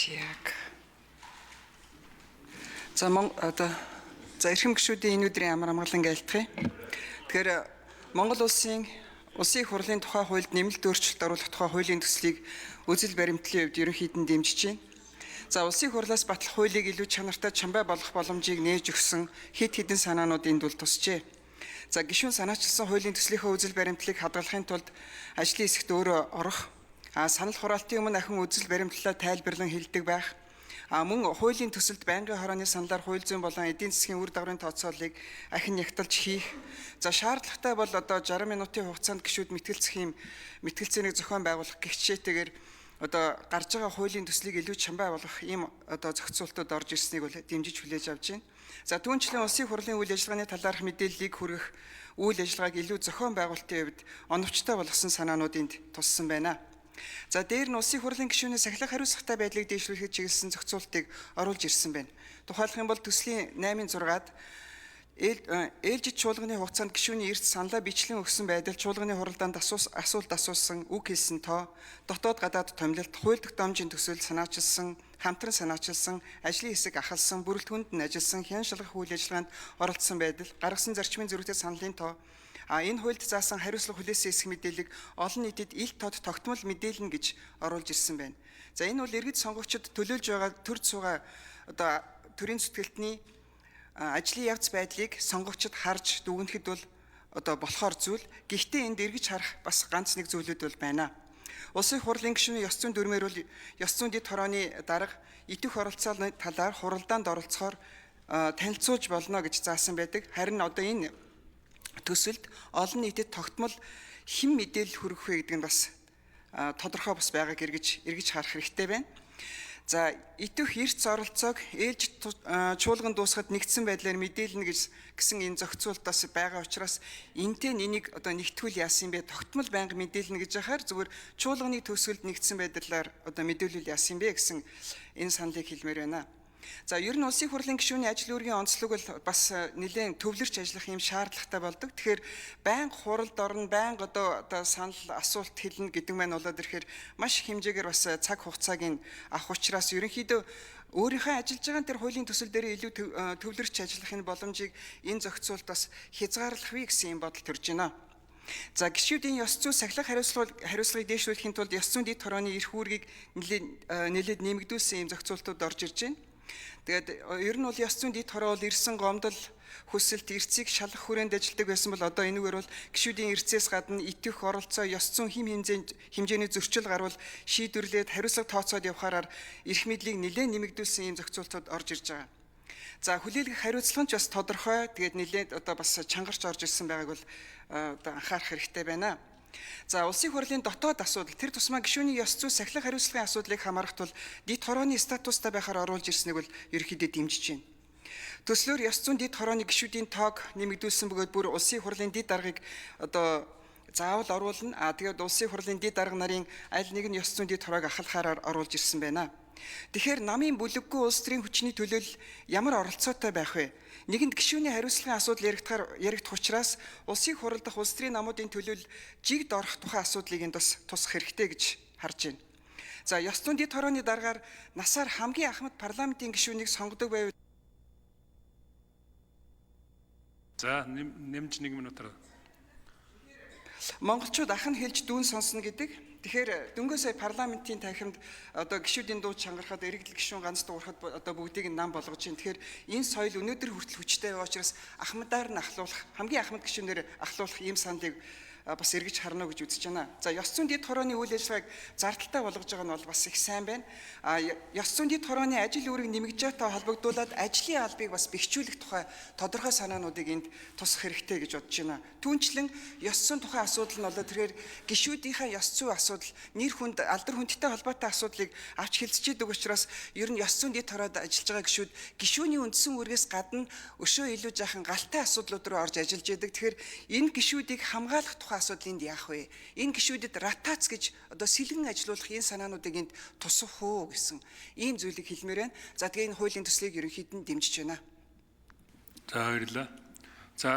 Чиак. За эрхэм гишүүдийн энэ өдрийн амар амгалан айлтгая. Тэгэхээр Монгол улсын их хурлын тухай хуульд нэмэлт өөрчлөлт оруулах тухай хуулийн төслийг үзэл баримтлалын хувьд ерөнхийдөө дэмжиж байна. За улсын хурлаас батлах хуулийг илүү чанартай чамбай болгох боломжийг нээж өгсөн хэд хэдэн санаанууд энд бол тусжээ. За гишүүн санаачилсан хуулийн төслийнхөө үзэл баримтлалыг хадгалахын тулд ажлын хэсэгт өөрөө орох, санал хураалтын өмнө ахин үзэл баримтлалаа тайлбарлан хэлдэг байх, мөн хуулийн төсөлд байнгын хорооны саналаар хууль зүйн болон эдийн засгийн үр дагаврын тооцооллыг ахин нягтлж хийх. За шаардлагатай бол 60 минутын хугацаанд гишүүд мэтгэлцээнийг зохион байгуулах гэх хичээтэйгээр гарч байгаа хуулийн төслийг илүү чамбай болгох ийм зохицуултууд орж ирснийг бол дэмжиж хүлээж авч байна. За түүнчлэн улсын хурлын үйл ажиллагааны талаарх мэдээллийг хүргэх үйл ажиллагааг илүү зохион байгуулалтын хувьд оновчтой болгосон санаанууд энд туссан байна. За дээр нь улсын хурлын гишүүний сахилах хариуцлагатай байдлыг дэвшүүлэхэд чиглэсэн зохицуултыг оруулж ирсэн байна. Тухайлх юм бол төслийн 8-6-ад ээлжид чуулганы хугацаанд гишүүний эрт саналаа бичлэн өгсөн байдал чуулганы хуралдаанд асуулт асуусан, үг хэлсэн тоо, дотоод гадаад томилолт, хууль тогтоомжийн төсөл санаачилсан, хамтран санаачилсан, ажлын хэсэг ахалсан, бүрэлдэхүүнд нь ажилласан, хян шалгах үйл ажиллагаанд оролцсон байдал, гаргасан зарчмын зөрүүтэй саналын тоо, энэ хуульд заасан хариуцлага хүлээсэн эсэх мэдээллийг олон нийтэд ил тод тогтмол мэдээлнэ гэж оруулж ирсэн байна. За энэ бол иргэд сонгогчид төлөөлж байгаа төр цугаа төрийн зүтгэлтний ажлын явц байдлыг сонгогчид харж дүгнэхэд бол болохоор зүйл. Гэхдээ энд эргэж харах бас ганц нэг зүйлүүд бол байна. Улсын хурлын гишүүний ёс зүйн дүрмээр бол ёс зүйн дэд хорооны дарга идэх оролцоолны талаар хуралдаанд оролцохоор танилцуулж болно гэж заасан байдаг. Харин энэ төсөлд олон нийтэд тогтмол хэн мэдээлэл хүргэх вэ гэдэг нь бас тодорхой бас байгааг эргэж харах хэрэгтэй байна. За идэх эрт оролцоог ээлж чуулган дуусахад нэгдсэн байдлаар мэдээлнэ гэсэн энэ зохицуултаас байгаа учраас энтэй энийг нэгтгүүл яасан бэ? Тогтмол байнга мэдээлнэ гэж яхаар зүгээр чуулганы төсөлд нэгдсэн байдлаар мэдээлэл яасан бэ гэсэн энэ саналыг хэлмээр байна. За ер нь улсын хурлын гишүүний ажил үүргийн онцлог бол бас нэлээд төвлөрч ажиллах юм шаардлагатай болдог. Тэгэхээр байнга хуралд орно, байнга санал асуулт хэлнэ гэдэг маань болоод ирэхээр маш их хэмжээгээр бас цаг хугацааг нь авах учраас ерөнхийдөө өөрийнхөө ажиллаж байгаа тэр хуулийн төсөл дээр илүү төвлөрч ажиллахын боломжийг энэ зохицуулт бас хязгаарлах вэ гэсэн юм бодол төрж байна. За гишүүдийн ёс зүйн сахилах хариуцлагыг дэвшүүлэхийн тулд ёс зүйн дэд хорооны эрх үүргийг нэлээд нэмэгдүүлсэн юм зохицуултууд орж ирж байна. Тэгээд ер нь бол ёс зүйн дэд хороо бол ирсэн гомдол хүсэлт эрцийг шалгах хүрээнд ажилладаг байсан бол энэгээр бол гишүүдийн эрцээс гадна итэх оролцоо ёс зүйн хэмжээний зөрчил гарвал шийдвэрлээд хариуцлага тооцоод явахаар эрх мэдлийг нэлээд нэмэгдүүлсэн ийм зохицуултууд орж ирж байгаа. За хүлээлгэх хариуцлага нь ч бас тодорхой. Тэгээд нэлээд бас чангарч орж ирсэн байгааг бол анхаарах хэрэгтэй байна. За улсын хурлын дотоод асуудал тэр тусмаа гишүүний ёс зүйн сахилах хариуцлагын асуудлыг хамаарах тул дэд хорооны статустай байхаар оруулж ирснийг бол ерөнхийдөө дэмжиж байна. Төслөөр ёс зүйн дэд хорооны гишүүдийн тоог нэмэгдүүлсэн бөгөөд бүр улсын хурлын дэд даргыг заавал оруулна. Тэгээд улсын хурлын дэд дарга нарын аль нэг нь ёс зүйн дэд хороог ахалахаар оруулж ирсэн байна. Тэгэхээр намын бүлэггүй улс төрийн хүчний төлөөлөл ямар оролцоотой байх вэ? Нэгэнд гишүүний хариуцлагын асуудал яригдах учраас улсын хурал дахь улс төрийн намуудын төлөөлөл жигд орох тухай асуудлыг энд бас тусах хэрэгтэй гэж харж байна. За ёс зүйн дэд хорооны даргаар насаар хамгийн ахмад парламентын гишүүнийг сонгодог байвал За нэмж 1 минутаар. Монголчууд ахын хэлж дүүн сонсно гэдэг. Тэгэхээр дөнгөж сая парламентын танхимд гишүүдийн дуу чангарахад иргэдэл гишүүн ганц дуурахад бүгдийг нь нам болгож байна. Тэгэхээр энэ соёл өнөөдөр хүртэл хүчтэй байгаа учраас ахмадаар нь ахлуулах, хамгийн ахмад гишүүнээр ахлуулах ийм саналыг бас эргэж харна гэж үзэж байна. За ёс зүйн дэд хорооны үйл ажиллагааг зардалтай болгож байгаа нь бол бас их сайн байна. Ёс зүйн дэд хорооны ажил үүрэг нэмэгдээтэй холбогдуулаад ажлын албыг бас бэхжүүлэх тухай тодорхой санаануудыг энд тусах хэрэгтэй гэж бодож байна. Түүнчлэн ёс зүйн тухай асуудал нь болоод тэрээр гишүүдийнхээ ёс зүйн асуудал, нэр хүнд алдар хүндтэй холбоотой асуудлыг авч хэлцэж идэг учраас ер нь ёс зүйн дэд хороод ажиллаж байгаа гишүүний үндсэн үүргээс гадна өшөө илүү жаахан галтай асуудлууд руу орж ажиллаж идэг. Тэгэхээр энэ гишүүдийг хамгаалах тухай асуудал энд яах вэ? Энэ гишүүдэд ротац гэж сэлгэн ажилуулах энэ санаануудыг энд тусах уу гэсэн ийм зүйлийг хэлмээр байна. За тэгээ энэ хуулийн төслийг ерөнхийдөө дэмжиж байна. За баярлалаа. За